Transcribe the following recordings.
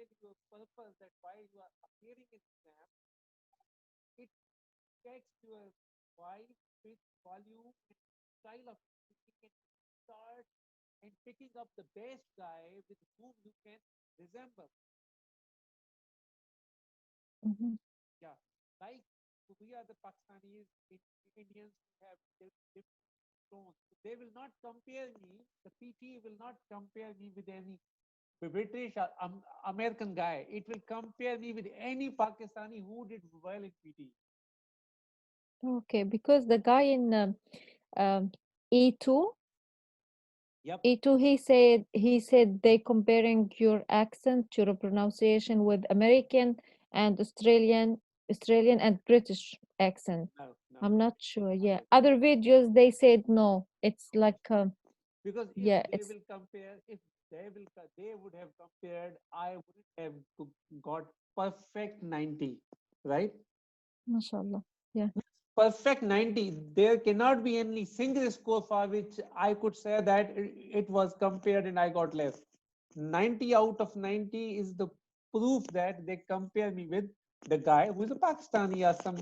explain your purpose that why you are appearing in exam, it checks your voice, pitch, volume, and style of speaking, and start and picking up the best guy with whom you can resemble. Mhm. Yeah, like we are the Pakistanis, Indians have different tones. They will not compare me. The PT will not compare me with any British or American guy. It will compare me with any Pakistani who did well in PT. Okay, because the guy in um, E2, Yep. E2, he said they comparing your accent, your pronunciation with American and Australian and British accent. No, no, I'm not sure. not Yeah, like that. other videos they said no. It's like Because if yeah, they it's will compare, if they would have compared, I wouldn't have got perfect 90, right? mashallah. Yeah, Perfect 90. There cannot be any single score for which I could say that it was compared and I got less. 90 out of 90 is the proof that they compare me with the guy who is a Pakistani or some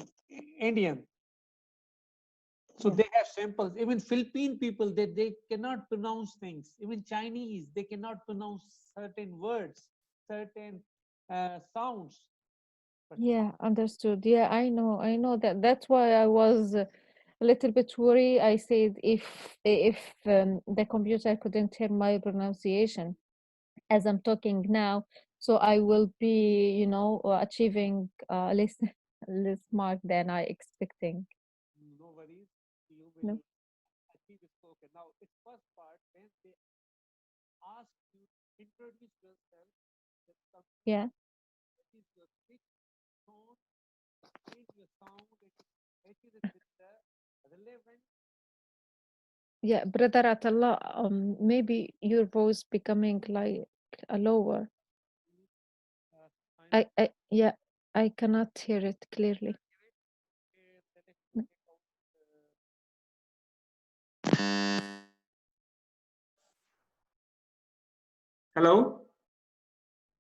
Indian. So yeah, they have samples. Even Philippine people, they cannot pronounce things. Even Chinese, they cannot pronounce certain words, certain sounds. But yeah. Understood. Yeah, I know that. That's why I was a little bit worried. I said if the computer couldn't hear my pronunciation as I'm talking now, so I will be, achieving less less mark than I expecting. no worries, you No? will achieve it. Okay, now its first part, when they ask you to introduce yourself, the computer Yeah, is your pitch, tone, change your sound, it is with the relevant. yeah, brother Atallah, maybe your voice becoming like a lower. Uh, I'm Yeah, I cannot hear it clearly. okay, then let me N- take out. Hello.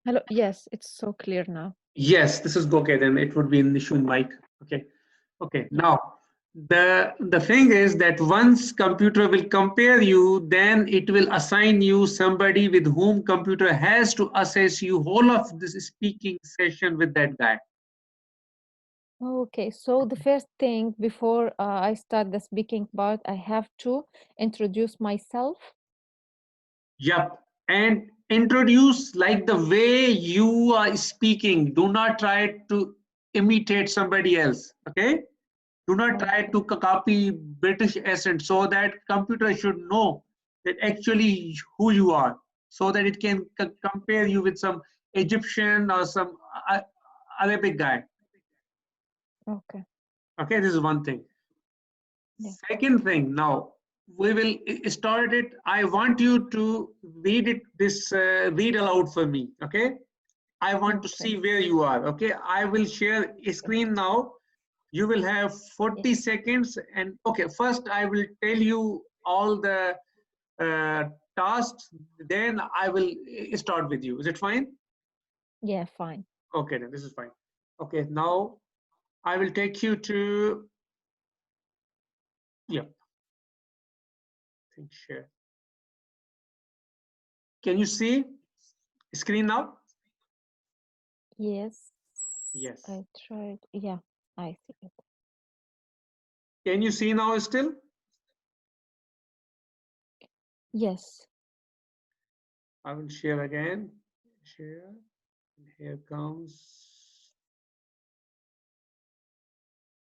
Hello, yes, it's so clear now. Yes, this is okay. Then it would be an issue in mic. Okay. Okay. Yeah. Now, the thing is that once computer will compare you, then it will assign you somebody with whom computer has to assess you whole of this speaking session with that guy. Okay, so the first thing before I start the speaking part, I have to introduce myself. Yep. And introduce like the way you are speaking. Do not try to imitate somebody else. Okay. Do not try Okay, to copy British accent, so that computer should know that actually who you are, so that it can compare you with some Egyptian or some uh, Arabic guy. okay, Okay, this is one thing. yeah, Second thing, now we will start it. I want you to read it, this read aloud for me. Okay, I want to okay, see where you are. Okay, I will share a okay, screen now. You will have yeah, 40 seconds. And okay, first I will tell you all the uh, tasks, then I will start with you. Is it fine? yeah, fine. Okay, then this is fine. Okay, now I will take you to, yeah, think share. Can you see screen now? Yes, Yes. I tried. Yeah, I see it. Can you see now still? Yes, I will share again. Share. Here comes.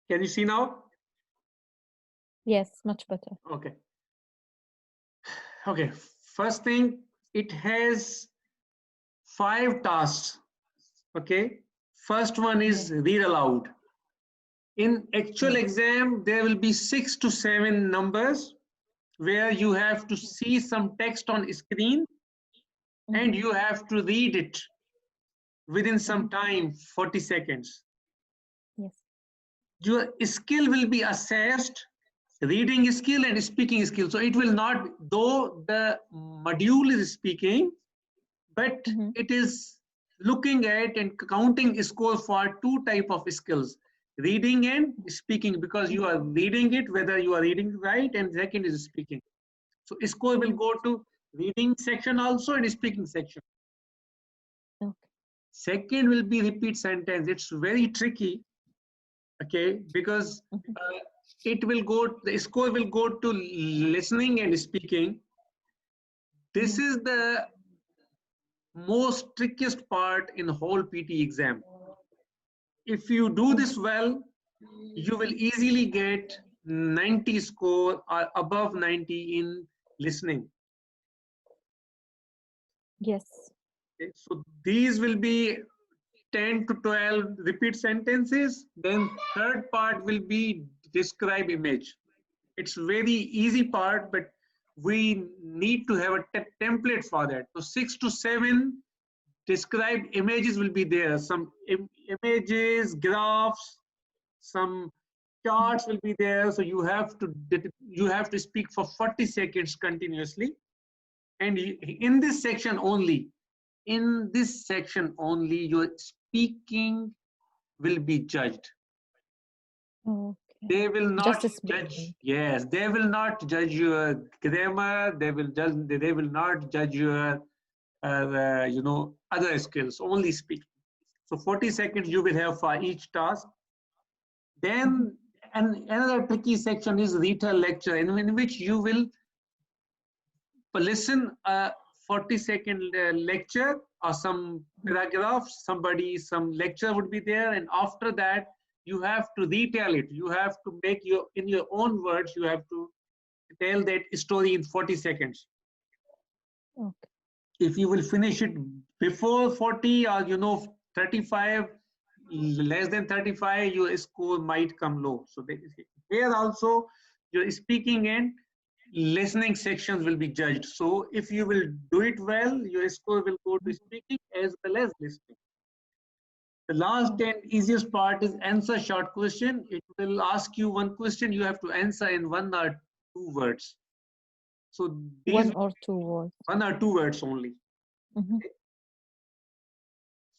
Can you see now? yes, much better. Okay. Okay. First thing, it has 5 tasks. Okay. First one Yeah, is read aloud. In actual yeah, exam, there will be 6 to 7 numbers where you have to yeah. see some text on screen and Mm-hmm, you have to read it within mm-hmm, some time, 40 seconds. yes. Your skill will be assessed, reading skill and speaking skill. So it will not, though the module is speaking, but Mm-hmm, it is looking at and counting score for two type of skills, reading and speaking, because you are reading it, whether you are reading right, and second is speaking. So score will go to reading section also and speaking section. Okay. Second will be repeat sentence. It's very tricky, okay, because Mhm. it will go, the score will go to listening and speaking. This Mhm. is the most trickiest part in the whole PT exam. If you do Mhm. this well, you will easily get 90 score or above 90 in listening. Yes. Okay, so these will be 10 to 12 repeat sentences. Then third part will be describe image. It's very easy part, but we need to have a template for that. So 6 to 7 described images will be there. Some images, graphs, some Mhm. charts will be there. So you have to speak for 40 seconds continuously. And in this section only, your speaking will be judged. Okay. They will Just not judge. speaking. Yes, they will not judge your grammar. They will not judge your other skills. Only speak. So 40 seconds you will have for each task. Mhm. Then another tricky section is retell lecture, in which you will listen a 40-second lecture or some paragraph, some lecture would be there, and after that you have to retell it. You have to make your, in your own words, you have to tell that story in 40 seconds. Okay. If you will finish it before 40 or 35, less than 35, your score might come low. So here also your speaking and listening sections will be judged. So if you will do it well, your score will go to speaking as well as listening. The last Okay. and easiest part is answer short question. It will ask you one question, you have to answer in 1 or 2 words. So these One or two words. 1 or 2 words only. Mhm.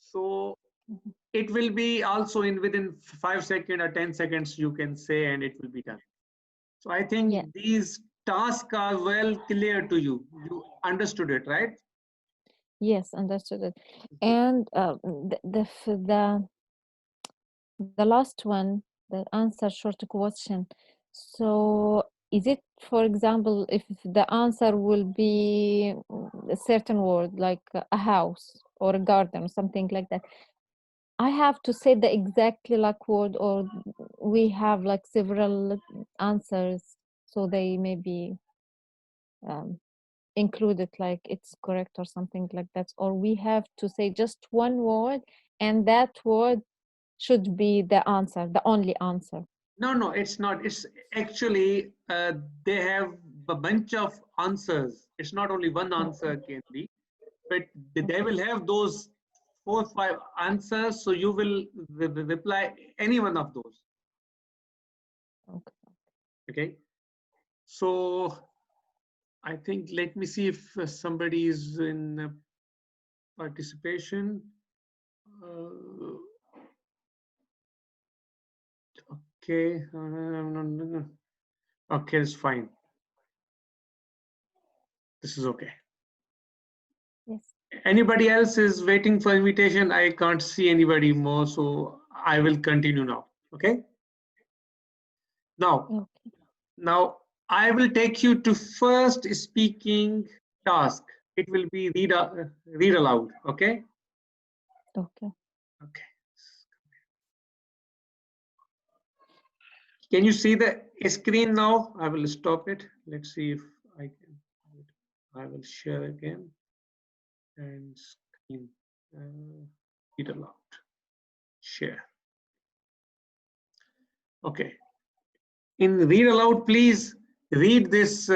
So Mhm. it will be also in within 5 seconds or 10 seconds you can say, and it will be done. So I Yeah. think these tasks are well clear to you. You understood it, right? Yes, understood it. Good. And the last one, the answer short question. So is it, for example, if the answer will be a certain word like a house or a garden or something like that, I have to say the exactly like word, or we have like several answers, so they may be um, included like it's correct or something like that, or we have to say just one word and that word should be the answer, the only answer. No, it's not. It's actually they have a bunch of answers. It's not only one Okay. answer can be, but they Okay. will have those 4 or 5 answers. So you will reply any one of those. Okay. Okay. So I think, let me see if somebody is in participation. Uh, okay. No. Okay, it's fine. This is okay. Yes. Anybody else is waiting for invitation? I can't see anybody more, so I will continue now. Okay. Now, Okay. now I will take you to first speaking task. It will be read aloud. Okay. Okay. Okay. Can you see the screen now? I will stop it. Let's see if I can. I will share again and screen. Read aloud. Share. Okay. In read aloud, please read this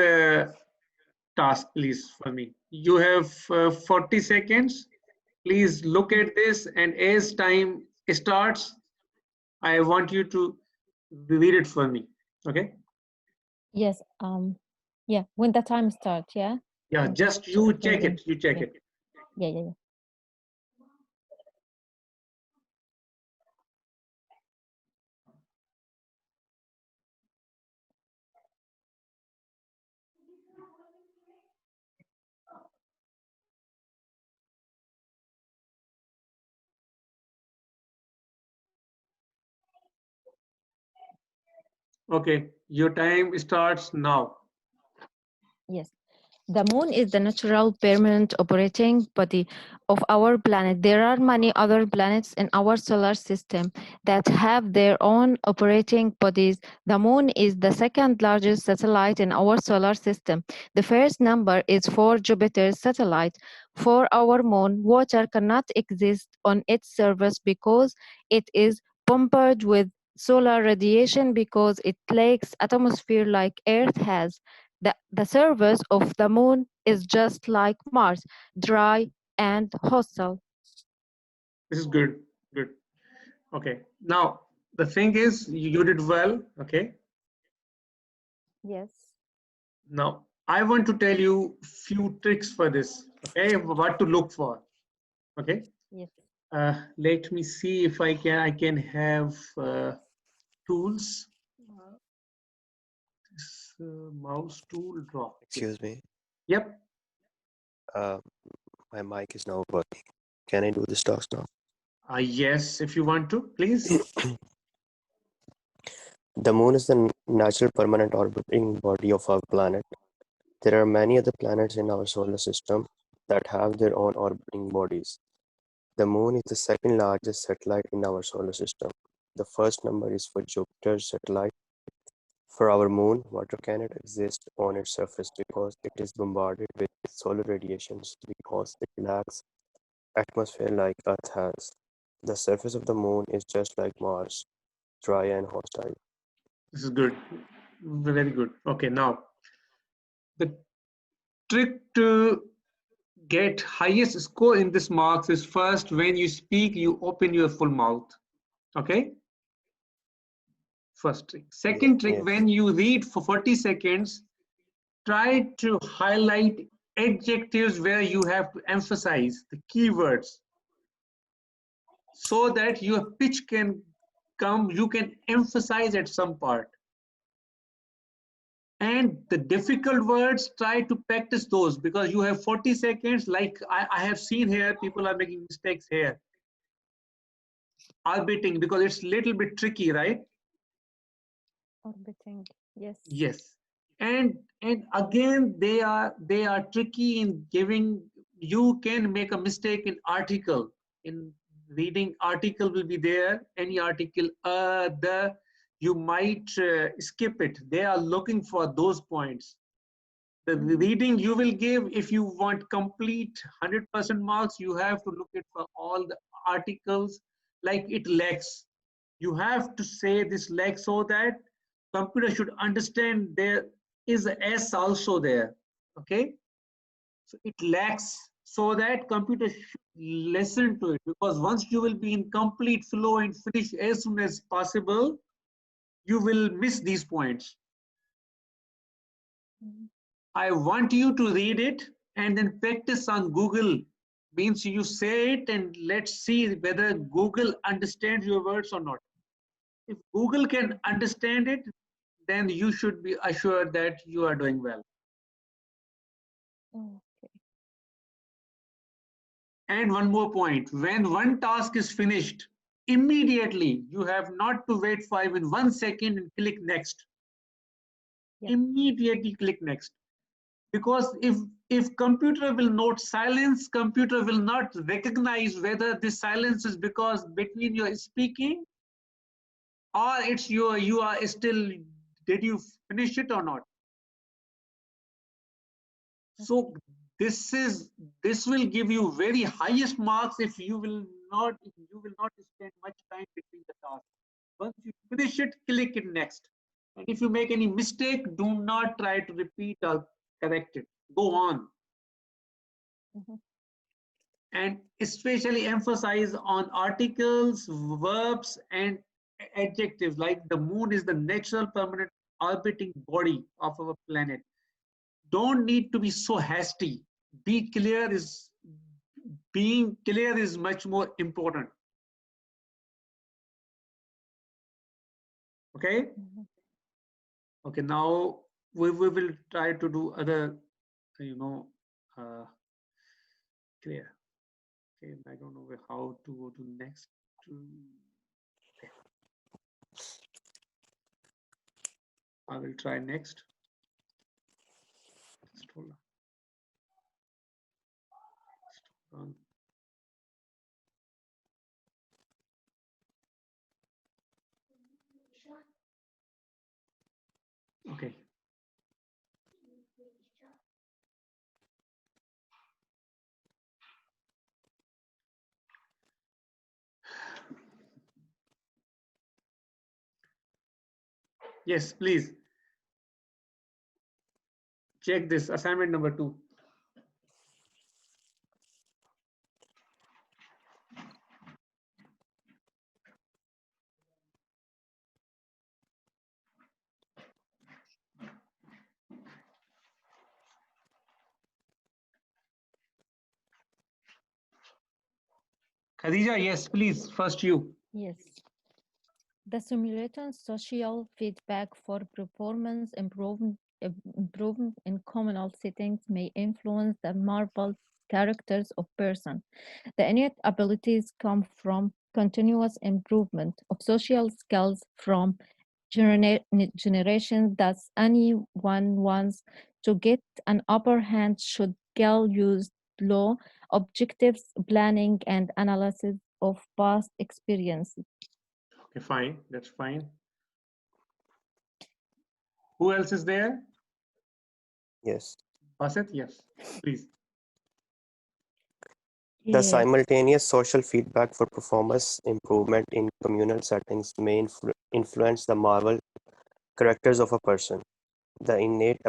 task, please, for me. You have 40 seconds. Please look Mhm. at this, and as time starts, I want you to read it for me. Okay. Yes. Yeah, when the time starts, yeah. Yeah, I'm just just you check checking. it. You check Yeah. it. Yeah. Yeah. Yeah. Okay, your time starts now. Yes. The moon is the natural permanent operating body of our planet. There are many other planets in our solar system that have their own operating bodies. The moon is the second largest satellite in our solar system. The first number is for Jupiter's satellite. For our moon, water cannot exist on its surface because it is bombarded with solar radiation because it lacks atmosphere like Earth has. The surface of the moon is just like Mars, dry and hostile. This is good. Good. Okay. Now, the thing is, you did well. Okay. Yes, Now, I want to tell you few tricks for this. Okay. What to look for. Okay. yes. Let me see if I can have tools. Uh, this mouse tool draw. Okay. Excuse me. Yep. Uh, my mic is now working. Can I do this talks now? Yes, if you want to, please. The moon is the natural permanent orbiting body of our planet. There are many other planets in our solar system that have their own orbiting bodies. The moon is the second largest satellite in our solar system. The first number is for Jupiter's satellite. For our moon, water cannot exist on its surface because it is bombarded with solar radiations because it lacks atmosphere like Earth has. The surface of the moon is just like Mars, dry and hostile. This is good. Very good. Okay. Now, the trick to get highest score in this marks is first when you speak, you open your full mouth. Okay. First trick. Second trick, Yes. when you read for 40 seconds, try to highlight adjectives where you have to emphasize the keywords so that your pitch can come, you can emphasize at some part. And the difficult words, try to practice those because you have 40 seconds. Like I have seen here, people are making mistakes here. Orbiting, because it's a little bit tricky, right? Orbiting. Yes. Yes. And again, they are tricky in giving. You can make a mistake in article. In reading article will be there. Any article, the you might skip it. They are looking for those points. The Mhm. reading you will give, if you want complete 100% marks, you have to look at for all the articles like it lacks. You have to say this lacks so that computer should understand there is a s also there. Okay, so it lacks so that computer should listen to it, because once you will be in complete flow and finish as soon as possible, you will miss these points. Mhm. I want you to read it and then practice on Google. Means you say it and let's see whether Google understands your words or not. If Google can understand it, then you should be assured that you are doing well. Okay. And one more point, when one task is finished, immediately you have not to wait for even 1 second and click next. Yeah. Immediately click next. Because if computer will note silence, computer will not recognize whether this silence is because between your speaking or it's your you are still, did you finish it or not. Okay. So this will give you very highest marks if you will not spend much time between the tasks. Once you finish it, click it next. And if you make any mistake, do not try to repeat or correct it. Go on. Mhm. And especially emphasize on articles, verbs, and adjectives like the moon is the natural permanent orbiting body of our planet. Don't need to be so hasty. Be clear is being clear is much more important. Okay. Mhm. Okay. Now we will try to do other, you know, uh, clear. Okay. I don't know how to go to next. Okay. I will try next. Just hold on. Okay. Yes, please. Check this assignment number 2. Khadija, yes, please. First you. Yes. The simulating social feedback for performance improvement in communal settings may influence the marble characters of person. The innate abilities come from continuous improvement of social skills from generation. Thus, anyone wants to get an upper hand should skill use law, objectives, planning, and analysis of past experiences. Okay, fine. That's fine. Who else is there? Yes. Basit, yes, please. The Yes. simultaneous social feedback for performance improvement in communal settings may influence the moral characters of a person. The innate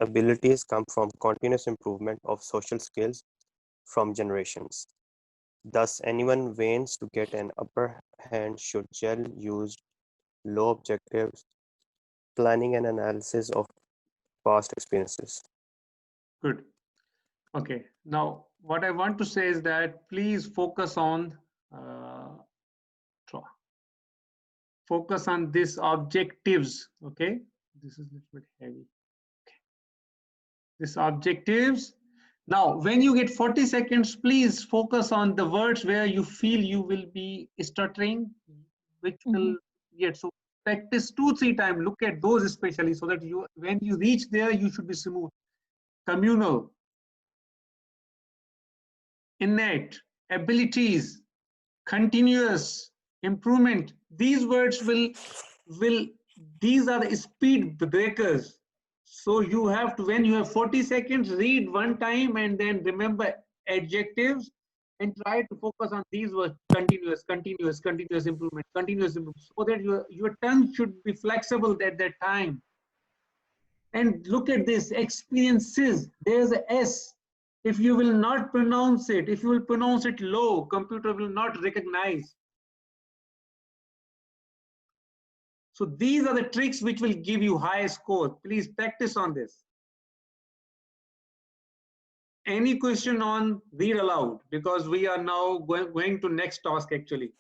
abilities come from continuous improvement of social skills from generations. Thus, anyone wants to get an upper hand should gel use low objectives, planning and analysis of past experiences. Good. Okay. Now, what I want to say is that please focus on focus on these objectives. Okay. This is a little bit heavy. Okay. These objectives. Now, when you get 40 seconds, please focus on the words where you feel you will be stuttering, which will get so practice 2-3 times. Look at those especially so that you, when you reach there, you should be smooth. Communal, innate, abilities, continuous, improvement. These words will these are the speed breakers. So you have to, when you have 40 seconds, read one time and then remember adjectives and try to focus on these words: continuous, continuous, continuous improvement, so that your tongue should be flexible at that time. And look at this, experiences, there's a S. If you will not pronounce it, if you will pronounce it low, computer will not recognize. So these are the tricks which will give you high score. Please practice on this. Any question on read aloud? Because we are now going to next task actually.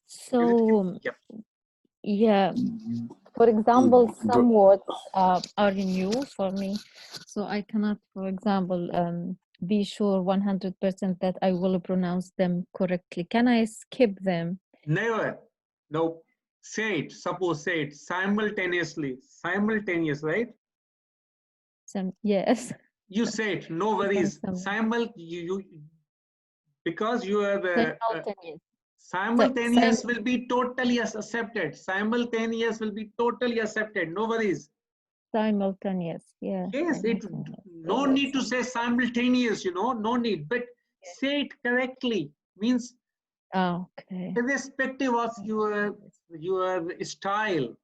So, Yep. yeah, for example, some words are new for me, so I cannot, for example, be sure 100% that I will pronounce them correctly. Can I skip them? Never. No. Say it. Suppose say it simultaneously. Simultaneous, right? Yes. You say it. No worries. Because you have simultaneous will be totally accepted. Simultaneous will be totally accepted. No worries. Simultaneous, yeah. Yes, no need to say simultaneous, no need, but say it correctly. Means okay. irrespective of your style,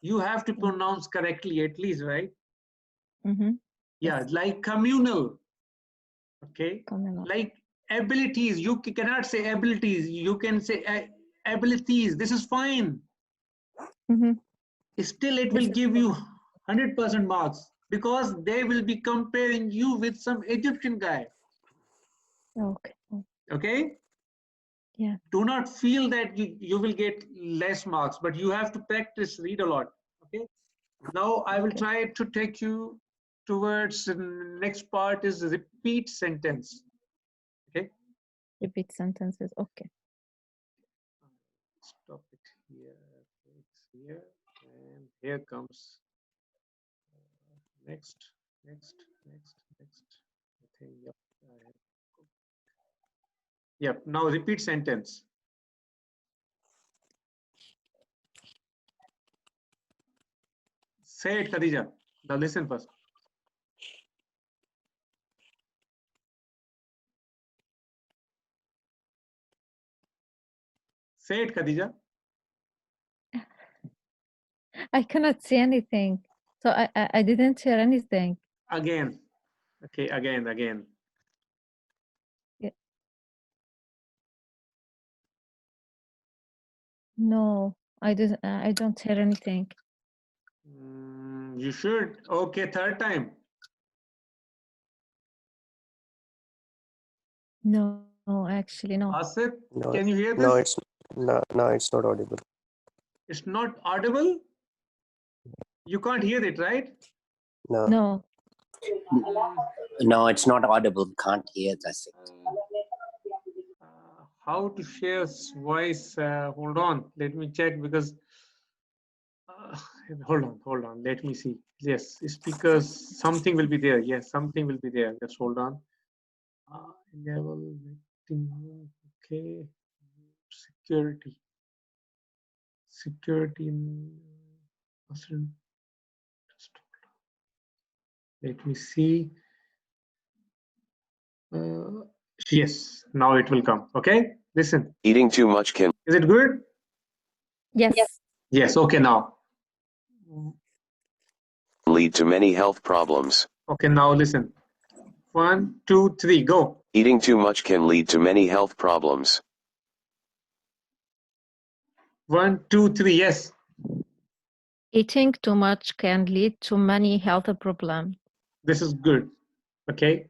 you have to pronounce correctly at least, right? Yeah, Yes. like communal. Okay. Communal. Like abilities, you cannot say abilities, you can say abilities. This is fine. Still, it will give you 100% marks because they will be comparing you with some Egyptian guy. Okay. Okay. Yeah. Do not feel that you will get less marks, but you have to practice, read a lot. Okay. Now I will try to take you towards the next part is repeat sentence. Okay. Repeat sentences. Okay. here, and here comes next. I think, yep. Yep. Now repeat sentence. Say it, Khadija. Now listen first. Say it, Khadija. I cannot see anything. So I didn't hear anything. Again. Okay, again. No, I don't hear anything. You should. Okay, third time. No, actually, no. Asif, No, can you hear no, this? it's not audible. It's not audible? You can't hear it, right? No, No. No, it's not audible. Can't hear this. How to share voice? Hold on, let me check because. Hold on. Let me see. Yes, speakers. Something will be there. Yes, something will be there. Just hold on. Level. Okay. Security. Let me see. Yes, now it will come. Okay, listen. Eating too much can Is it good? Yes. Yes. Okay, now. lead to many health problems. Okay, now listen. 1, 2, 3, go. Eating too much can lead to many health problems. 1, 2, 3, yes. Eating too much can lead to many health problems. This is good. Okay.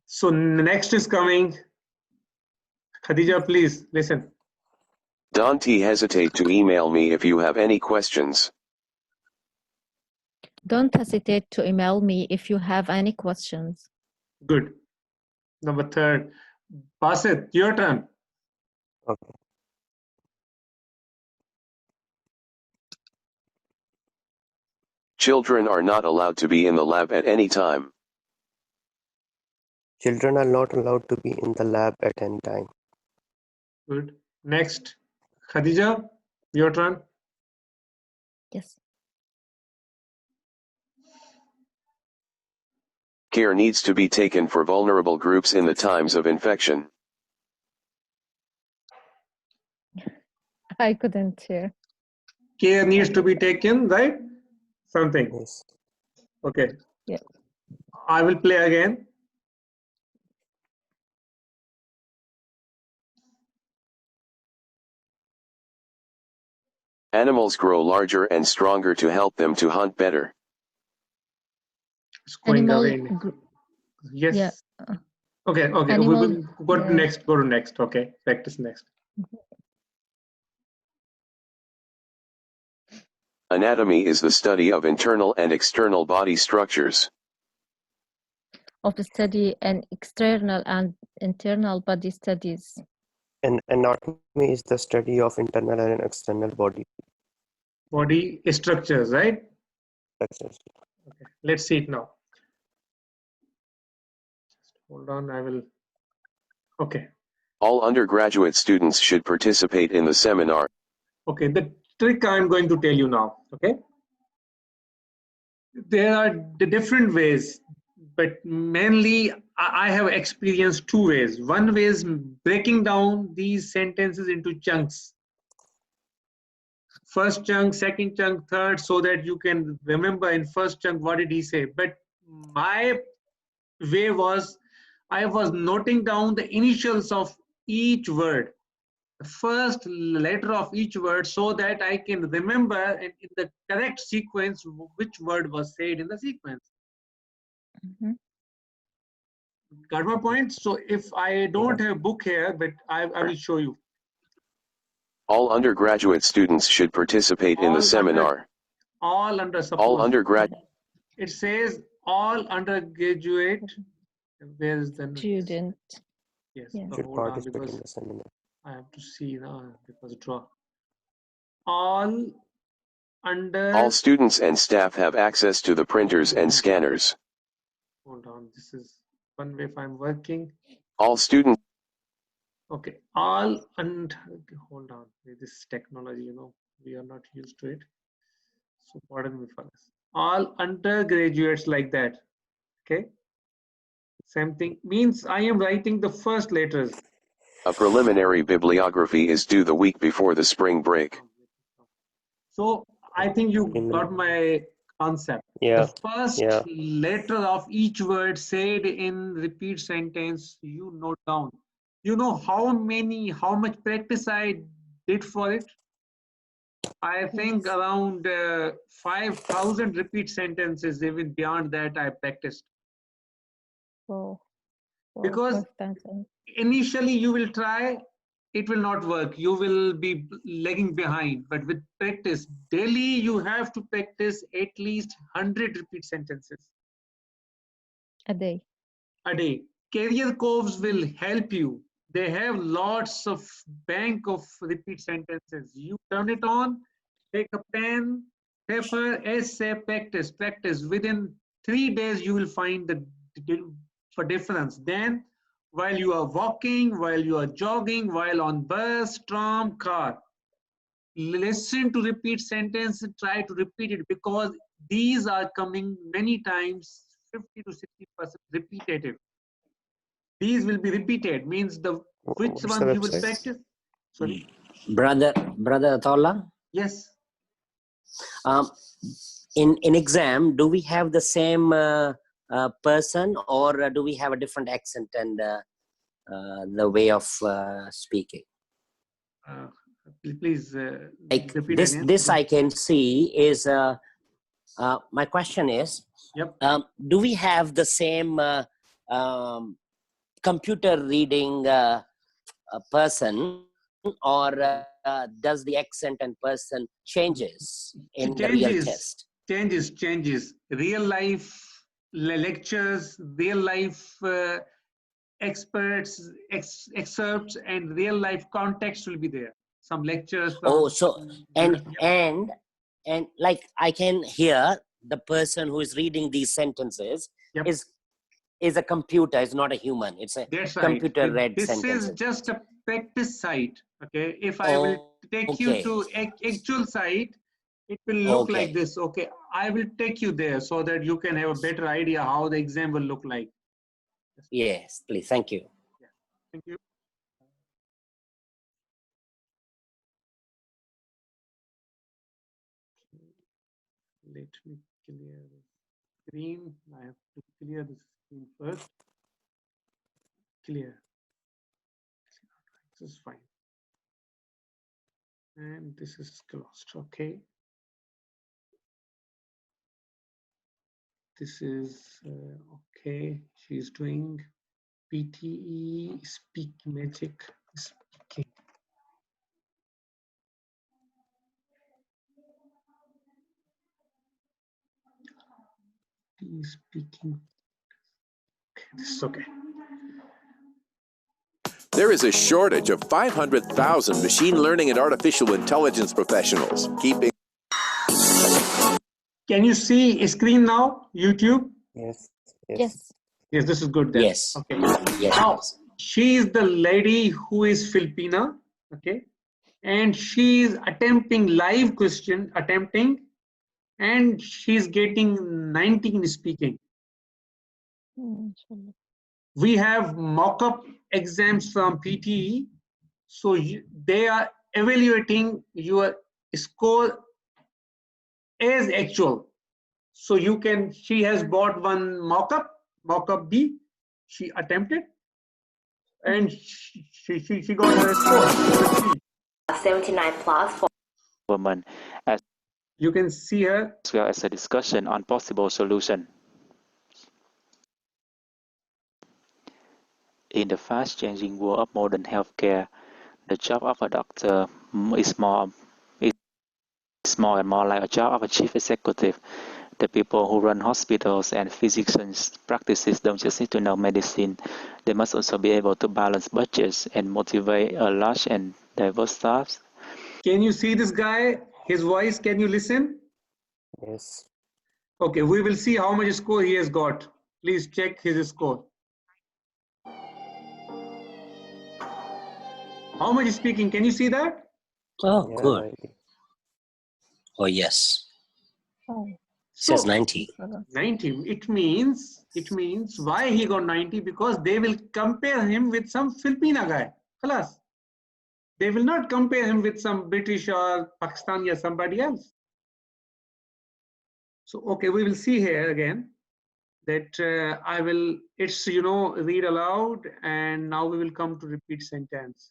So next is coming. Khadija, please listen. Don't hesitate to email me if you have any questions. Don't hesitate to email me if you have any questions. Good. Number 3rd. Basit, your turn. okay. Children are not allowed to be in the lab at any time. Children are not allowed to be in the lab at any time. Good. Next. Khadija, your turn. Yes. Care needs to be taken for vulnerable groups in the times of infection. I couldn't hear. Care needs to be taken, right? Something. Yes. Okay. Yeah. I will play again. Animals grow larger and stronger to help them to hunt better. It's going Animal. away. Yes. Yeah. Okay. We Animal. will go to Yeah. next. Go to next. Okay. Practice next. Anatomy is the study of internal and external body structures. Of the study and external and internal body studies. And anatomy is the study of internal and external body Body structures, right? structures. Okay. Let's see it now. Just hold on. I will. Okay. All undergraduate students should participate in the seminar. Okay. The trick I'm going to tell you now. Okay. There are the different ways, but mainly I have experienced 2 ways. One way is breaking down these sentences into chunks. First chunk, second chunk, third, so that you can remember in first chunk what did he say. But my way was I was noting down the initials of each word, the first letter of each word, so that I can remember in the correct sequence which word was said in the sequence. Mm-hmm. Got my point? So if I don't have a book here, but I will show you. All undergraduate students should participate in the seminar. All under, All suppose undergraduate it says all undergraduate. Where is the Student. Yes. Yeah. So Should hold on, participate because in the seminar. I have to see now because draw. all under. All students and staff have access to the printers and scanners. Hold on, this is one way if I'm working. All students. Okay, all and hold on, this technology, we are not used to it. So pardon me for this. All undergraduates like that. Okay. Same thing means I am writing the first letters. A preliminary bibliography is due the week before the spring break. So I think you got my concept. Yeah. The first letter of each word said in repeat sentence, you note down. You know how much practice I did for it? I think around 5,000 repeat sentences, even beyond that I practiced. Oh, Because initially you will try, it will not work. You will be lagging behind. But with practice, daily you have to practice at least 100 repeat sentences. a day. A day. Career Coves will help you. They have lots of bank of repeat sentences. You turn it on, take a pen, paper, essay, practice. Within 3 days, you will find the difference. Then, while you are walking, while you are jogging, while on bus, tram, car, listen to repeat sentence, try to repeat it because these are coming many times, 50 to 60% repetitive. These will be repeated, means the which one you will practice. Sorry, brother Tola. Yes. In exam, do we have the same person, or do we have a different accent and the way of speaking? Please like repeat this. again. This I can see is. My question is, Yep. Do we have the same computer reading person, or does the accent and person changes in the real test? Changes. Real life lectures, real life experts, excerpts, and real life context will be there. Some lectures. And like I can hear the person who is reading these sentences. Yep. is a computer, it's not a human. It's a computer read This sentences. is just a practice site. Okay, if I will take you to actual site, it will look like this. Okay, I will take you there so that you can have a better idea how the exam will look like. Yes, please. Thank you. Yeah. Thank you. Let me clear the screen. I have to clear the screen first. Clear. This is fine. And this is closed. Okay. This is okay. She's doing PTE Speak Magic Speaking. Speaking. Okay, this is okay. There is a shortage of 500,000 machine learning and artificial intelligence professionals. Can you see a screen now, YouTube? Yes. Yes, this is good then. Yes. Okay. Yes. Now, she is the lady who is Filipina, okay? And she is attempting live question, and she's getting 90 in speaking. We have mock-up exams from PTE, so they are evaluating your score as actual. So you can, she has bought one mock-up B, she attempted, and she got her score. 79 plus for women, as you can see her. As well as a discussion on possible solution. In the fast-changing world of modern healthcare, the job of a doctor is more and more like a job of a chief executive. The people who run hospitals and physicians' practices don't just need to know medicine. They must also be able to balance budgets and motivate a large and diverse staff. Can you see this guy? His voice, can you listen? Yes. Okay, we will see how much score he has got. Please check his score. How much is speaking? Can you see that? Oh, Yeah, good. 90. Oh, yes. Oh, It says So 90. 90. It means why he got 90? Because they will compare him with some Filipina guy. Khalas. They will not compare him with some British or Pakistani or somebody else. So okay, we will see here again that I will, it's, you know, read aloud, and now we will come to repeat sentence.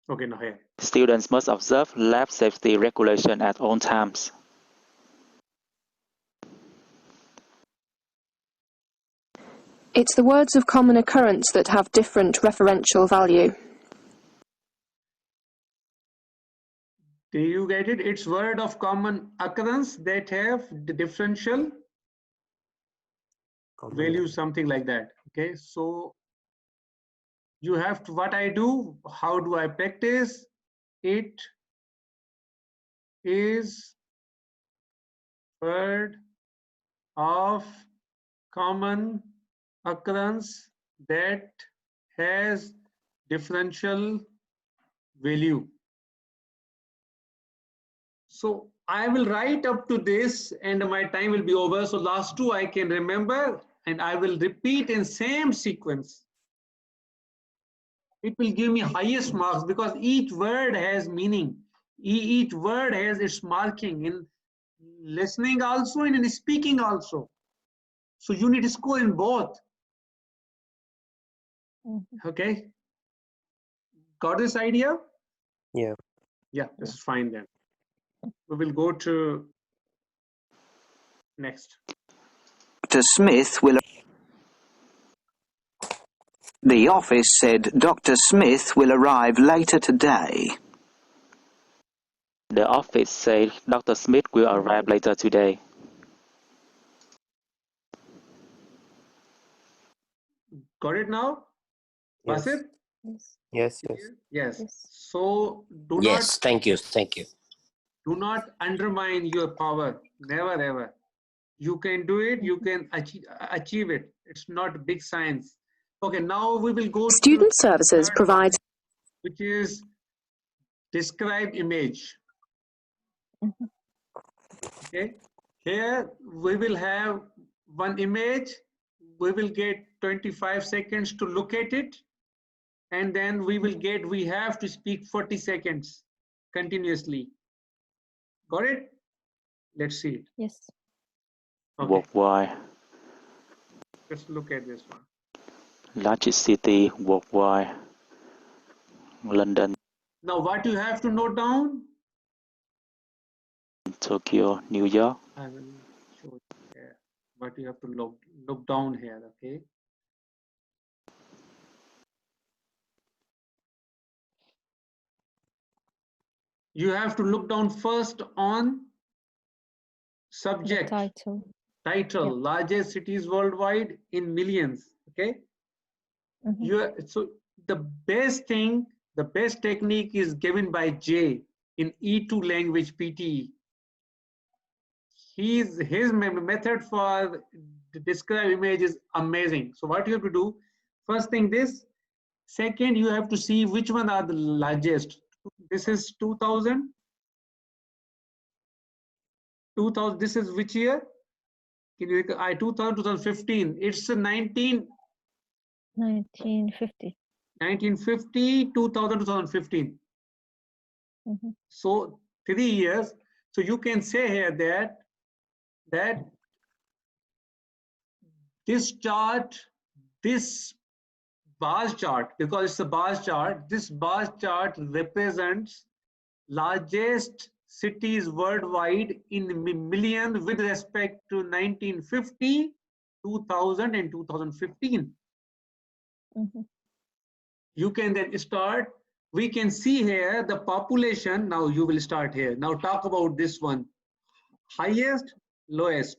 Okay, now here. Students must observe lab safety regulation at all times. It's the words of common occurrence that have different referential value. Do you get it? It's word of common occurrence that have the differential value, something like that. Okay, so you have to, what I do, how do I practice? It is word of common occurrence that has differential value. So I will write up to this and my time will be over. So last two I can remember and I will repeat in same sequence. It will give me highest marks because each word has meaning. Each word has its marking in listening also and in speaking also. So you need to score in both. Okay. Got this idea? Yeah. Yeah, this is fine then. We will go to next. Dr. Smith will. The office said Dr. Smith will arrive later today. The office said Dr. Smith will arrive later today. Got it now? Yes. Basit? Yes, yes. Yes. So do Yes, thank you. not undermine your power. Never ever. You can do it. You can achieve it. It's not big science. Okay, now we will go to Student Services provides, which is describe image. Okay, here we will have one image. We will get 25 seconds to look at it, and then we have to speak 40 seconds continuously. Got it? Let's see it. yes. Okay, Worldwide. let's look at this one. Largest city worldwide. London, Now what you have to note down? Tokyo, New York. I will show you here. But you have to look down here, okay? You have to look down first on subject. The title. Title, Yep. largest cities worldwide in millions, okay? So the best thing, the best technique is given by Jay in E2 language PTE. His method for describe image is amazing. So what you have to do, first thing this, second you have to see which one are the largest. This is 2000. This is which year? Can you 2015. It's 1950, 2015. So 3 years. So you can say here that this chart, this bar chart, because it's a bar chart, this bar chart represents largest cities worldwide in million with respect to 1950, 2000 and 2015. You can then start, we can see here the population. Now you will start here. Now talk about this one, highest, lowest.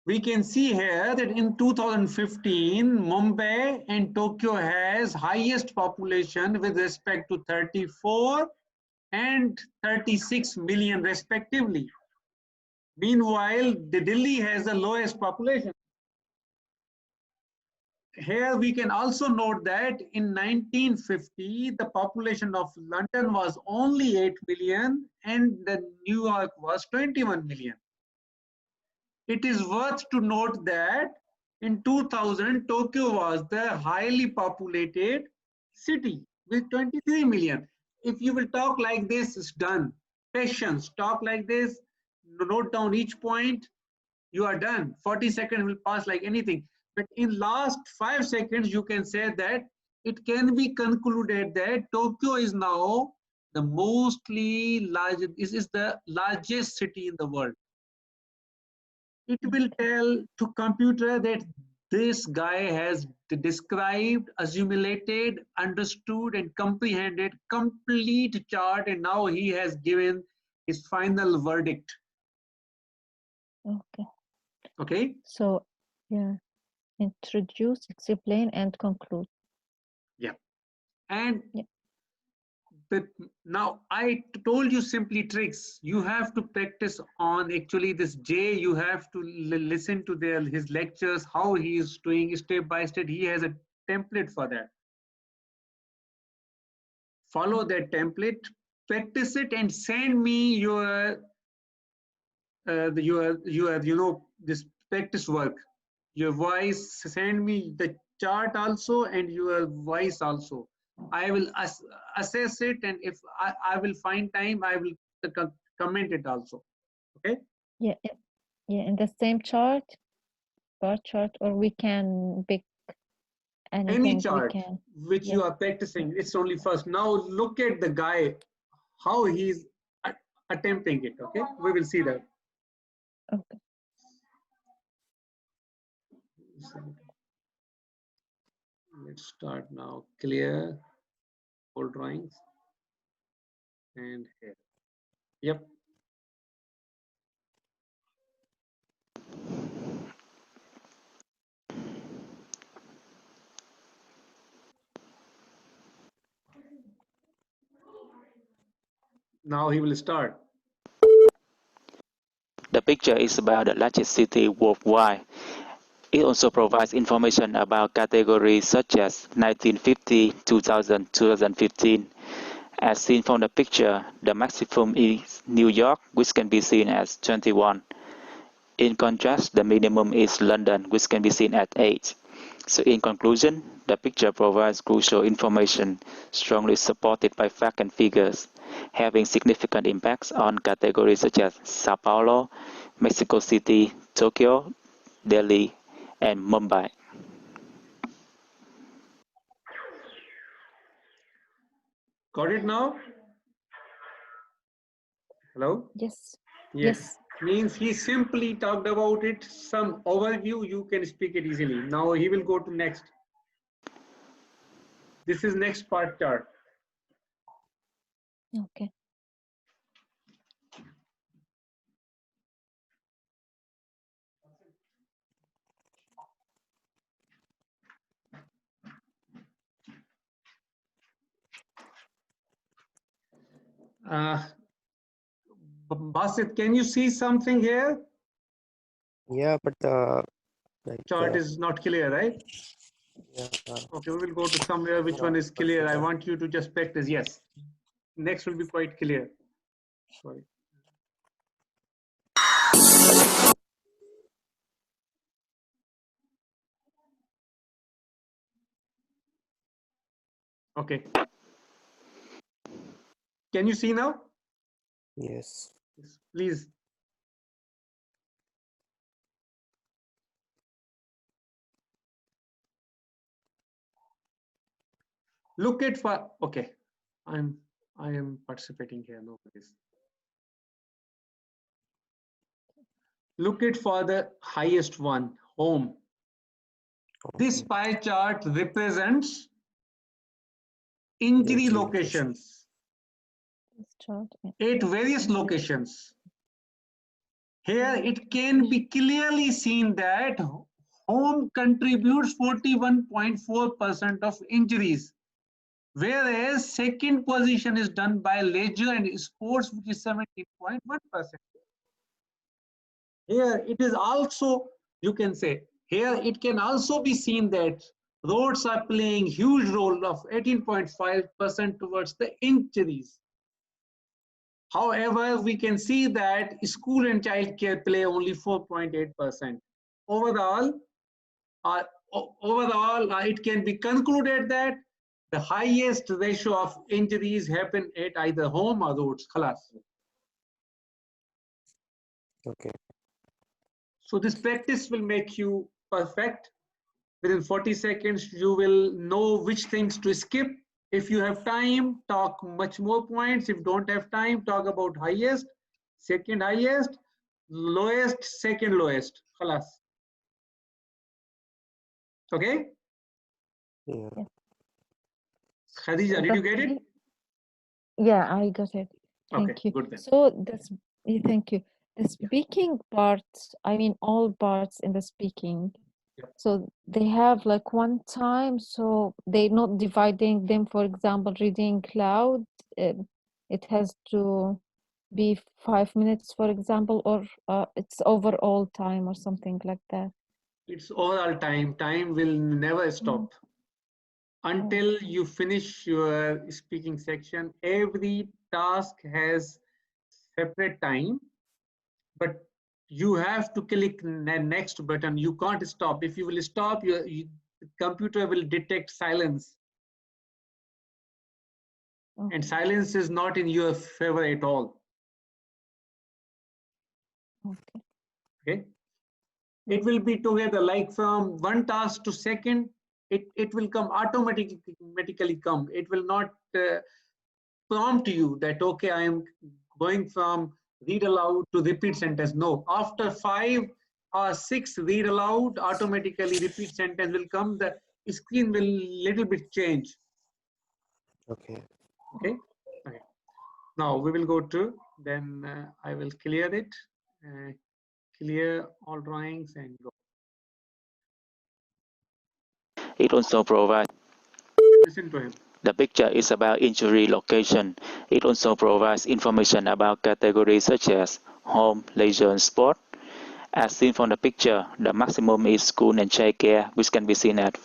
we can see here that in 2015, Mumbai and Tokyo has highest population with respect to 34 and 36 million respectively. Meanwhile, the Delhi has the lowest population. Here we can also note that in 1950, the population of London was only 8 million and the New York was 21 million. It is worth to note that in 2000, Tokyo was the highly populated city with 23 million. If you will talk like this, it's done. Patience, talk like this, note down each point, you are done. 40 seconds will pass like anything. But in last 5 seconds, you can say that it can be concluded that Tokyo is now the mostly large, this is the largest city in the world. It will tell to computer that this guy has described, assimilated, understood, and comprehended complete chart, and now he has given his final verdict. Okay. Okay. So, yeah, introduce, explain, and conclude. Yeah. And yeah. But now I told you simply tricks. You have to practice on actually this J. You have to listen to his lectures, how he is doing step by step. He has a template for that. Follow that template, practice it, and send me your this practice work. Your voice. Send me the chart also and your voice also. I will assess it, and if I will find time, I will comment it also. Okay. Yeah, yeah, in the same chart, bar chart, or we can pick anything. Any chart which you are practicing. It's only first. Now look at the guy, how he's attempting it. Okay, we will see that. Okay. Let's start now. Clear all drawings and here. Yep. Now he will start. The picture is about the largest city worldwide. It also provides information about categories such as 1950, 2000, 2015. As seen from the picture, the maximum is New York, which can be seen as 21. In contrast, the minimum is London, which can be seen at 8. So in conclusion, the picture provides crucial information, strongly supported by facts and figures, having significant impacts on categories such as Sao Paulo, Mexico City, Tokyo, Delhi, and Mumbai. Got it now? Hello? Yes. Yes. Means he simply talked about it, some overview, you can speak it easily. Now he will go to next. This is next part chart. Okay. Basit, can you see something here? Yeah, but the chart is not clear, right? Yeah. Okay, we will go to somewhere which one is clear. I want you to just practice. Yes. Next will be quite clear. Sorry. Okay. Can you see now? Yes. Please. Look at for okay. I am participating here. No worries. Look at for the highest one, home. This pie chart represents injury locations at various locations. Here it can be clearly seen that home contributes 41.4% of injuries, whereas second position is done by leisure and sports, which is 17.1%. Here it is also, you can say, here it can also be seen that roads are playing huge role of 18.5% towards the injuries. However, we can see that school and child care play only 4.8%. Overall, it can be concluded that the highest ratio of injuries happen at either home or roads. Khalas. Okay. So this practice will make you perfect. Within 40 seconds, you will know which things to skip. If you have time, talk much more points. If you don't have time, talk about highest, second highest, lowest, second lowest. Khalas. Okay? Yeah. Khadija, did you get it? Yeah, I got it. Okay, Thank you. good then. So thank you. The Yeah. speaking part, I mean all parts in the speaking. Yeah. So they have like one time, so they're not dividing them. For example, reading loud, it has to be 5 minutes, for example, or it's overall time or something like that. It's overall time. Time will never stop. Until you finish your speaking section. Every task has separate time, but you have to click the next button. You can't stop. If you will stop, the computer will detect silence. And silence is not in your favor at all. Okay. It will be together, like from one task to second, it will come automatically come. It will not prompt you that, okay, I am going from read aloud to repeat sentence. No, after 5 or 6 read aloud, automatically repeat sentence will come. The screen will little bit change. Okay. Okay. Okay. Now we will go to, then I will clear it. Clear all drawings and go. It also provides. Listen to him. The picture is about injury location. It also provides information about categories such as home, leisure, and sport. As seen from the picture, the maximum is school and child care, which can be seen at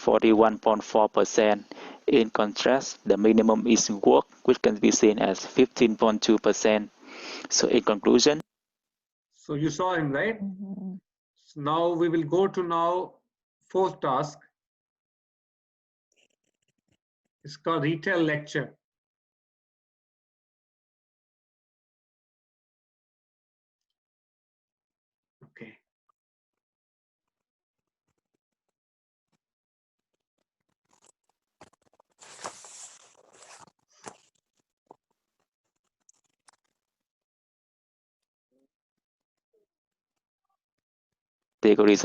41.4%. In contrast, the minimum is work, which can be seen as 15.2%. So in conclusion, so you saw him, right? So now we will go to now fourth task. It's called retail lecture. Okay. categories.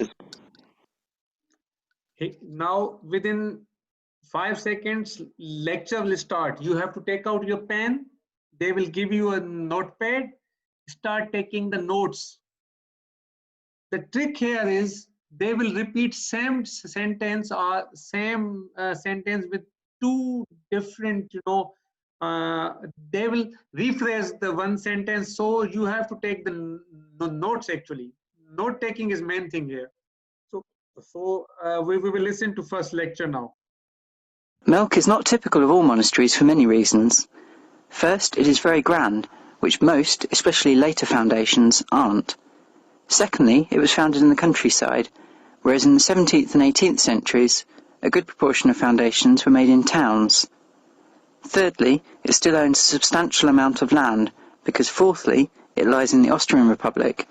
Now within 5 seconds, lecture will start. You have to take out your pen. They will give you a notepad. Start taking the notes. The trick here is they will repeat same sentence or same sentence with two different, they will rephrase the one sentence. So you have to take the notes actually. Note taking is main thing here. So we will listen to first lecture now. Milk is not typical of all monasteries for many reasons. First, it is very grand, which most, especially later foundations, aren't. Secondly, it was founded in the countryside, whereas in the 17th and 18th centuries, a good proportion of foundations were made in towns. Thirdly, it still owns a substantial amount of land, because fourthly, it lies in the Austrian Republic,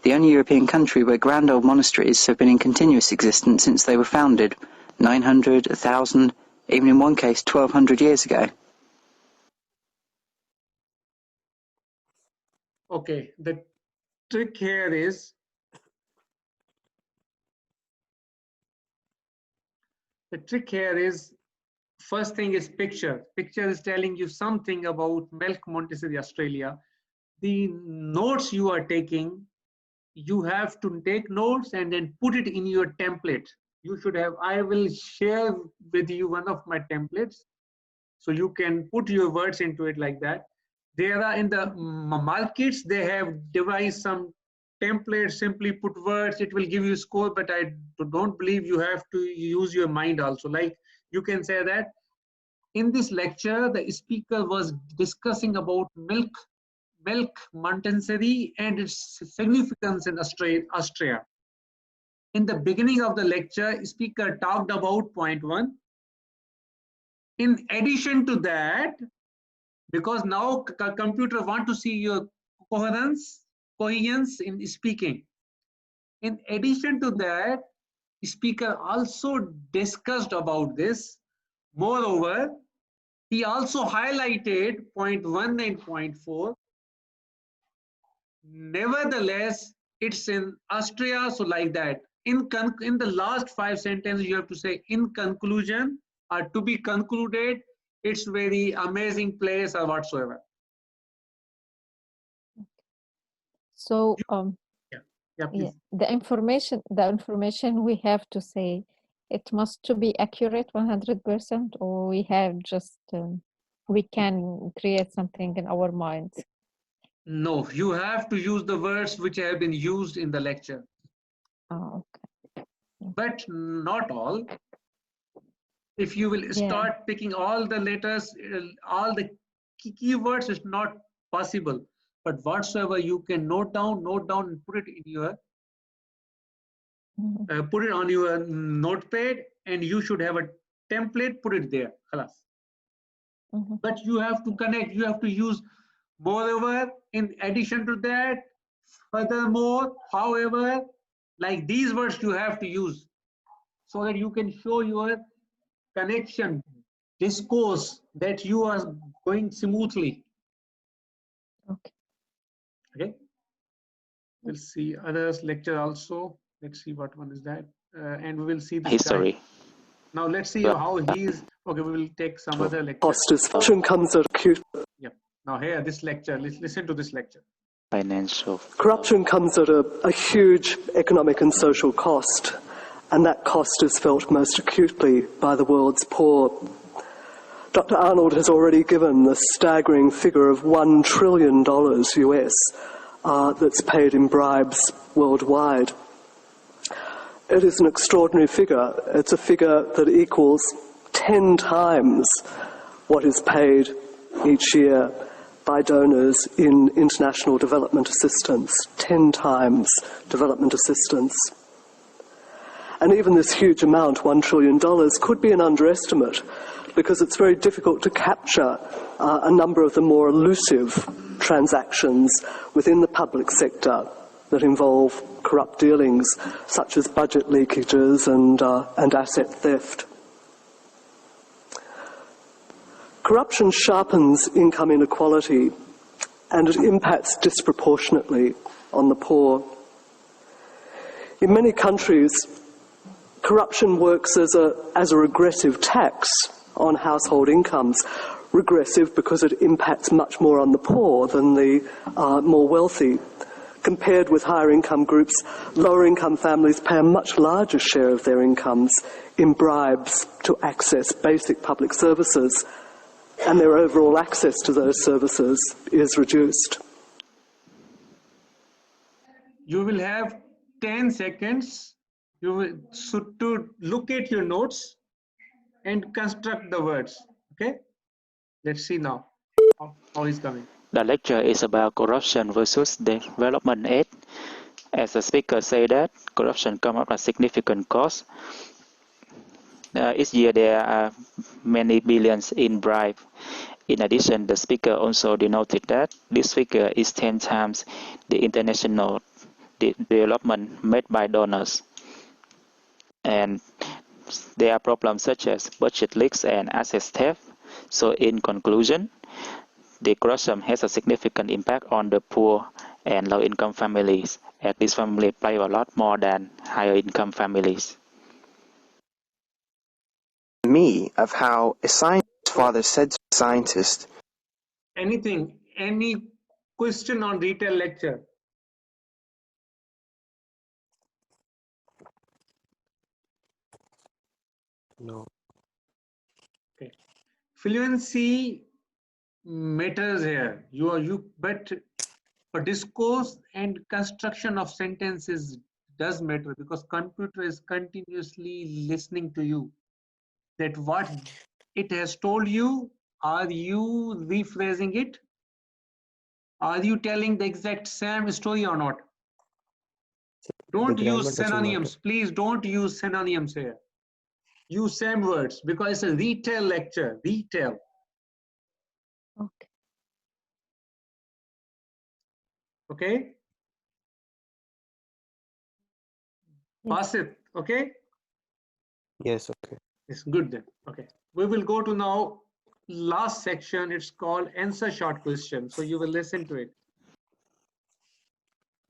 the only European country where grand old monasteries have been in continuous existence since they were founded, 900, 1,000, even in one case 1,200 years ago. Okay, the trick here is first thing is picture. Picture is telling you something about Milk Montessori Australia. the notes you are taking, you have to take notes and then put it in your template. You should have, I will share with you one of my templates, so you can put your words into it like that. There are in the markets, they have devised some templates, simply put words, it will give you score, but I don't believe you have to use your mind also. Like you can say that in this lecture, the speaker was discussing about milk Montessori and its significance in Austria. In the beginning of the lecture, speaker talked about point 1. In addition to that, because now computer want to see your coherence in speaking. In addition to that, speaker also discussed about this. Moreover, he also highlighted point 1 and point 4. Nevertheless, it's in Austria, so like that. In the last 5 sentences, you have to say in conclusion or to be concluded, it's very amazing place or whatsoever. So please. the information we have to say, it must to be accurate 100%, or we have just we can create something in our minds. No, you have to use the words which have been used in the lecture. Oh, okay. But not all. If you will start picking all the letters, all the keywords, is not possible. But whatsoever you can note down and put it in your put it on your notepad, and you should have a template, put it there. But you have to connect, you have to use moreover, in addition to that, furthermore, however, like these words you have to use so that you can show your connection, discourse, that you are going smoothly. Okay. We'll see others lecture also. Let's see what one is that, and we will see this history. guy. Now let's see how he is. Okay, we will take some other lecture. Corruption comes at acute. Yeah. Now here, this lecture. Let's listen to this lecture. Financial. Corruption comes at a huge economic and social cost, and that cost is felt most acutely by the world's poor. Dr. Arnold has already given the staggering figure of $1 trillion US that's paid in bribes worldwide. It is an extraordinary figure. It's a figure that equals 10 times what is paid each year by donors in international development assistance. 10 times development assistance. And even this huge amount, $1 trillion, could be an underestimate, because it's very difficult to capture a number of the more elusive transactions within the public sector that involve corrupt dealings, such as budget leakages and asset theft. Corruption sharpens income inequality, and it impacts disproportionately on the poor. In many countries, corruption works as a regressive tax on household incomes. Regressive because it impacts much more on the poor than the more wealthy. Compared with higher income groups, lower income families pay a much larger share of their incomes in bribes to access basic public services, and their overall access to those services is reduced. You will have 10 seconds to look at your notes and construct the words. Okay? Let's see now how he's coming. The lecture is about corruption versus development aid. As the speaker said that corruption comes up at significant cost. Each year there are many billions in bribe. In addition, the speaker also denoted that this figure is 10 times the international development made by donors. And there are problems such as budget leaks and asset theft. So in conclusion, the corruption has a significant impact on the poor and low-income families, as these families pay a lot more than higher-income families. Me of how a scientist's father said to a scientist, Anything, any question on retail lecture? No. Okay. Fluency matters here. But for discourse and construction of sentences does matter, because computer is continuously listening to you. That what it has told you, are you rephrasing it? Are you telling the exact same story or not? The Don't grammar use doesn't matter. synonyms. Please don't use synonyms here. Use same words, because it's a retail lecture. Retail. Okay. Okay? Basit, okay? Yes, okay. It's good then. Okay. We will go to now last section. It's called answer short question. So you will listen to it.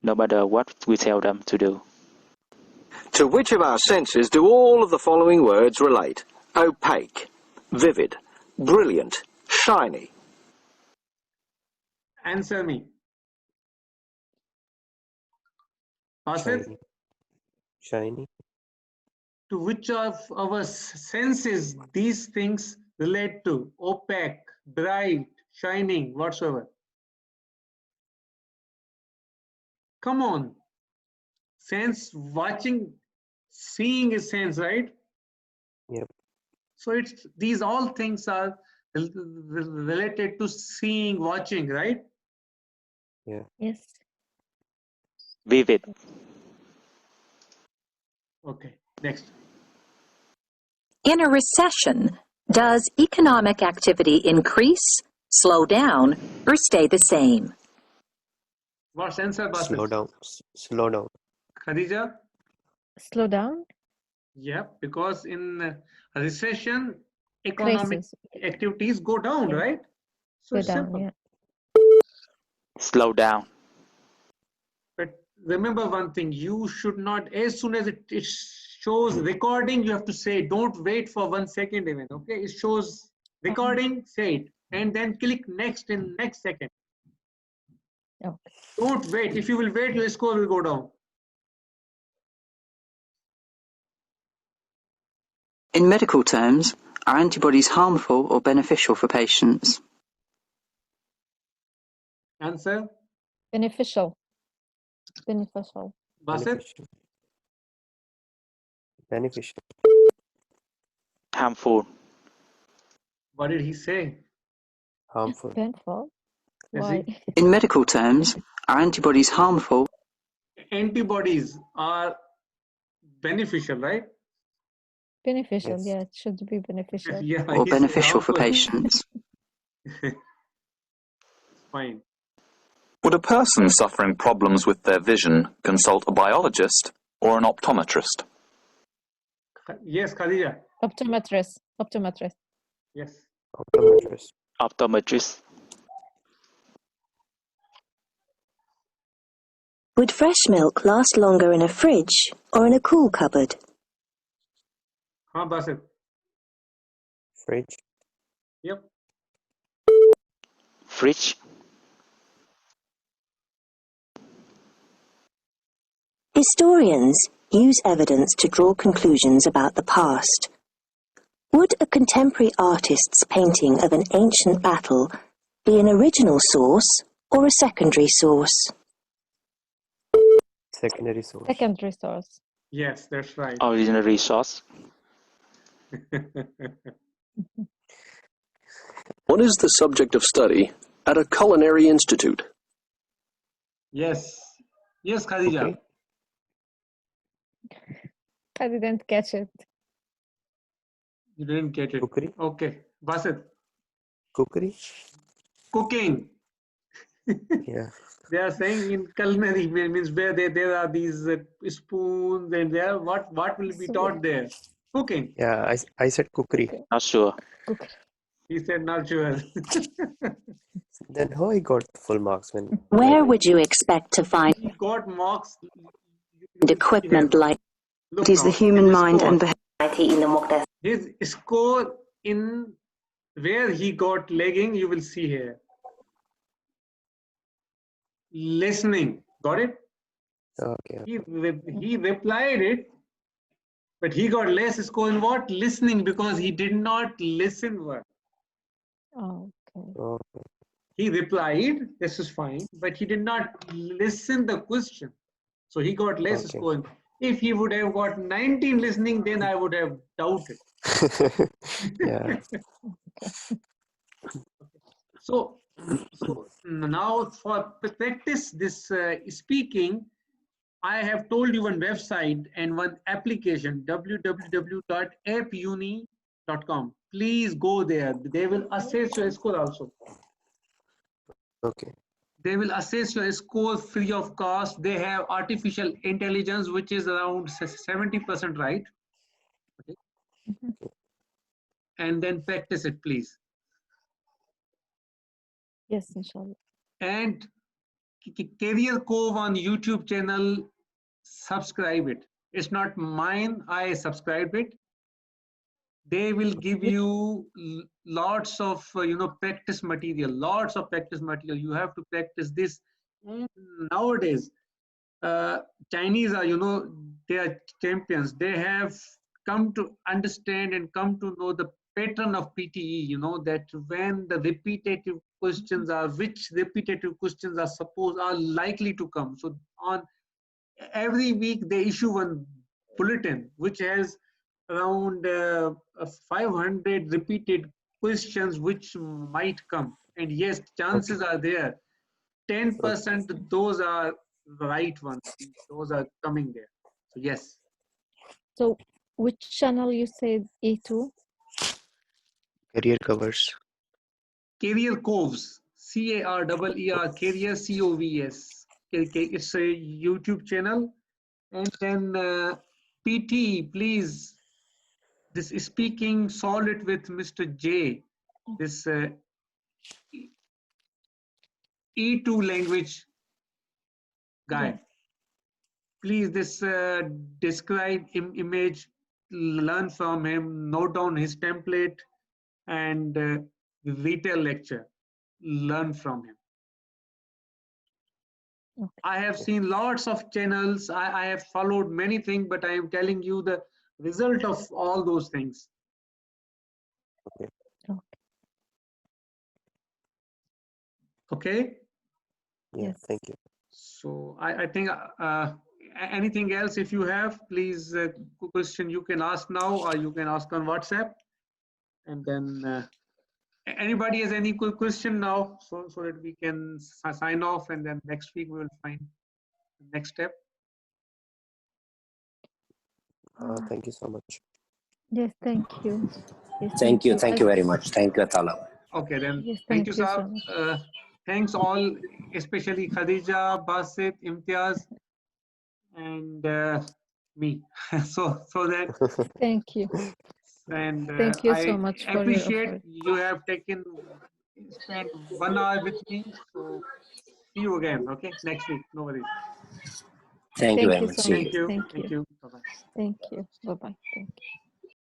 No matter what we tell them to do. To which of our senses do all of the following words relate? Opaque, vivid, brilliant, shiny. Answer me. Basit, Shiny. Shiny. to which of our senses these things relate to? Opaque, bright, shining, whatsoever. Come on. Sense, watching, seeing is sense, right? Yep. So it's these all things are related to seeing, watching, right? Yeah. Yes. Vivid. Okay, next. In a recession, does economic activity increase, slow down, or stay the same? What's answer, Basit? Slow down. Slow down. Khadija? Slow down. Yeah, because in a recession, economic Crisis. activities go down, Yeah. right? So Go it's down. simple. Yeah. Slow down. But remember one thing, you should not, as soon as it shows recording, you have to say, don't wait for 1 second even, okay? It shows recording, say it, and then click next in next second. Okay. Don't wait. If you will wait, your score will go down. In medical terms, are antibodies harmful or beneficial for patients? Answer? Beneficial. Beneficial. Basit? Beneficial. Beneficial. Harmful. What did he say? Harmful. Painful. Yes, Why? In medical terms, are antibodies harmful? Antibodies are beneficial, right? Beneficial. Yes. Yeah, it should be beneficial. Yeah, Or he said beneficial for harmful. patients? Fine. Would a person suffering problems with their vision consult a biologist or an optometrist? Yes, Khadija. Optometrist. Optometrist. Yes. Optometrist. Optometrist. Would fresh milk last longer in a fridge or in a cool cupboard? Huh, Basit? Fridge. Yep. Fridge. Historians use evidence to draw conclusions about the past. Would a contemporary artist's painting of an ancient battle be an original source or a secondary source? Secondary source. Secondary source. Yes, that's right. Original resource. What is the subject of study at a culinary institute? Yes. Yes, Khadija. Cookery. I didn't catch it. You didn't get it. Cookery. Okay. Basit. Cookery. Cooking. Yeah. They are saying in culinary means where there are these spoons and there what will be taught there? Cooking. Yeah. I said cookery. Not sure. He said not sure. Then how I got full marks when Where would you expect to find He got marks. equipment like Look It is now, the human his mind and score. behavior. His score in where he got lagging, you will see here. listening. Got it? Okay. He replied it, but he got less score in what? Listening, because he did not listen well. Okay. He replied, this is fine, but he did not listen the question. So he got less score. If he would have got 19 listening, then I would have doubted. Yeah. So now for practice this speaking, I have told you one website and one application, www.appuni.com. Please go there. They will assess your score also. Okay. They will assess your score free of cost. They have artificial intelligence, which is around 70% right. Okay. And then practice it, please. Yes, inshallah. And Career Cove on YouTube channel, subscribe it. It's not mine, I subscribe it. They will give you lots of practice material, you have to practice this. And nowadays Chinese are, they are champions. They have come to understand and come to know the pattern of PTE, that when the repetitive questions are, which repetitive questions are likely to come. So on every week they issue one bulletin which has around 500 repeated questions which might come, and yes, chances are there 10% those are the right ones, those are coming there. So yes. So which channel you said E2? Career covers. Career Coves, CAREER, Career COVS. It's a YouTube channel. And then PT, please, this is speaking, solve it with Mr. J. This E2 language guy. Yes. Please, this describe image, learn from him, note down his template, and retail lecture, learn from him. Okay. I have seen lots of channels. I have followed many things, but I am telling you the result of all those things. Okay. Okay? Yeah, Yes. thank you. So I think anything else, if you have, please, question you can ask now or you can ask on WhatsApp. And then anybody has any question now, so that we can sign off, and then next week we will find the next step. Thank you so much. Yes, thank you. Yes, Thank you very much. Thank you, Atala. Okay, then. Yes, Thank you, so sir. much. Thanks all, especially Khadija, Basit, Imtiaz, and me. so that. Thank you. And Thank you so I much for your appreciate offer. you have spent 1 hour with me. So see you again, okay? Next week, no worries. Thank you very much. So See much. you. Thank you. Bye-bye. Thank you. Bye-bye. Thank you.